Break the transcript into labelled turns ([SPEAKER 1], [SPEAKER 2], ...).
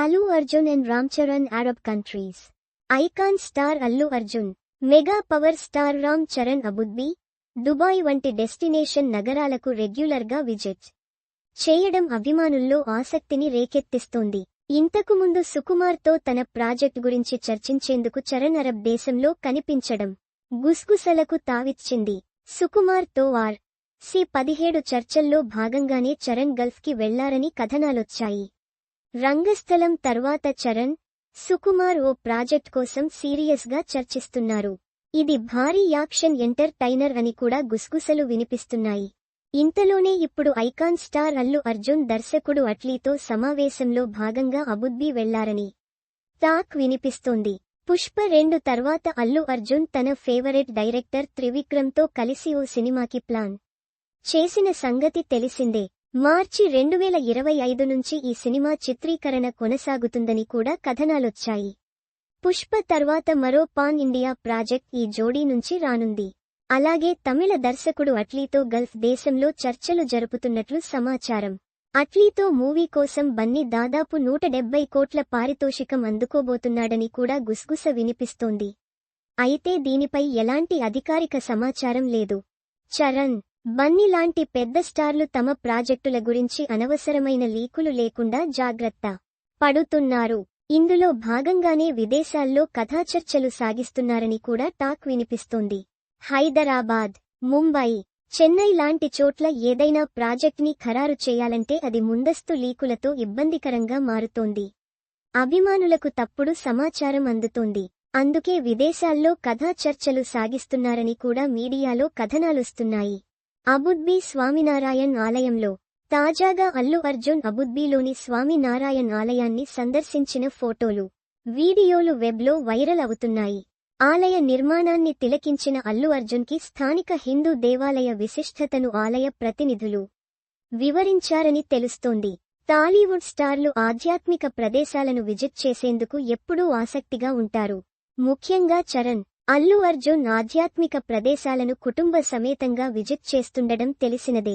[SPEAKER 1] Allu Arjun and Ram Charan Arab countries. Icon star Allu Arjun, mega power star Ram Charan Abu Dhabi, Dubai వంటి destination నగరాలకు రెగ్యులర్గా visit చేయడం అభిమానుల్లో ఆసక్తిని రేకెత్తిస్తోంది. ఇంతకుముందు సుకుమార్తో తన ప్రాజెక్ట్ గురించి చర్చించేందుకు చరణ్ అరబ్ దేశంలో కనిపించడం గుసగుసలకు తావిచ్చింది. సుకుమార్తో వార్-17 చర్చల్లో భాగంగానే చరణ్ గల్ఫ్కి వెళ్లారని కథనాలొచ్చాయి. రంగస్థలం తర్వాత చరణ్, సుకుమార్ ఓ ప్రాజెక్ట్ కోసం సీరియస్గా చర్చిస్తున్నారు. ఇది భారీ యాక్షన్ ఎంటర్టైనర్ అని కూడా గుసగుసలు వినిపిస్తున్నాయి. ఇంతలోనే ఇప్పుడు ఐకాన్ స్టార్ అల్లు అర్జున్ దర్శకుడు అట్లీతో సమావేశంలో భాగంగా అబుద్బీ వెళ్లారని టాక్ వినిపిస్తోంది. పుష్ప 2 తర్వాత అల్లు అర్జున్ తన ఫేవరెట్ డైరెక్టర్ త్రివిక్రమ్తో కలిసి ఓ సినిమాకి ప్లాన్ చేసిన సంగతి తెలిసిందే. మార్చి 2025 నుంచి ఈ సినిమా చిత్రీకరణ కొనసాగుతుందని కూడా కథనాలొచ్చాయి. పుష్ప తర్వాత మరో పాన్ ఇండియా ప్రాజెక్ట్ ఈ జోడీ నుంచి రానుంది. అలాగే తమిళ దర్శకుడు అట్లీతో గల్ఫ్ దేశంలో చర్చలు జరుపుతున్నట్లు సమాచారం. అట్లీతో మూవీ కోసం బన్నీ దాదాపు 170 కోట్ల పారితోషికం అందుకోబోతున్నాడని కూడా గుసగుస వినిపిస్తోంది. అయితే దీనిపై ఎలాంటి అధికారిక సమాచారం లేదు. చరణ్, బన్నీ లాంటి పెద్ద స్టార్లు తమ ప్రాజెక్టుల గురించి అనవసరమైన లీకులు లేకుండా జాగ్రత్త పడుతున్నారు. ఇందులో భాగంగానే విదేశాల్లో కథాచర్చలు సాగిస్తున్నారని కూడా టాక్ వినిపిస్తోంది. హైదరాబాద్, ముంబై, చెన్నై లాంటి చోట్ల ఏదైనా ప్రాజెక్ట్ని ఖరారు చేయాలంటే అది ముందస్తు లీకులతో ఇబ్బందికరంగా మారుతోంది. అభిమానులకు తప్పుడు సమాచారం అందుతోంది. అందుకే విదేశాల్లో కథా చర్చలు సాగిస్తున్నారని కూడా మీడియాలో కథనాలొస్తున్నాయి. అబుద్బీ స్వామినారాయణ్ ఆలయంలో తాజాగా అల్లు అర్జున్ అబుద్బీలోని స్వామినారాయణ్ ఆలయాన్ని సందర్శించిన ఫోటోలు, వీడియోలు వెబ్లో వైరల్ అవుతున్నాయి. ఆలయ నిర్మాణాన్ని తిలకించిన అల్లు అర్జున్కి స్థానిక హిందూ దేవాలయ విశిష్టతను ఆలయ ప్రతినిధులు వివరించారని తెలుస్తోంది. టాలీవుడ్ స్టార్లు ఆధ్యాత్మిక ప్రదేశాలను విజిట్ చేసేందుకు ఎప్పుడూ ఆసక్తిగా ఉంటారు. ముఖ్యంగా చరణ్, అల్లు అర్జున్ ఆధ్యాత్మిక ప్రదేశాలను కుటుంబ సమేతంగా విజిట్ చేస్తుండడం తెలిసినదే.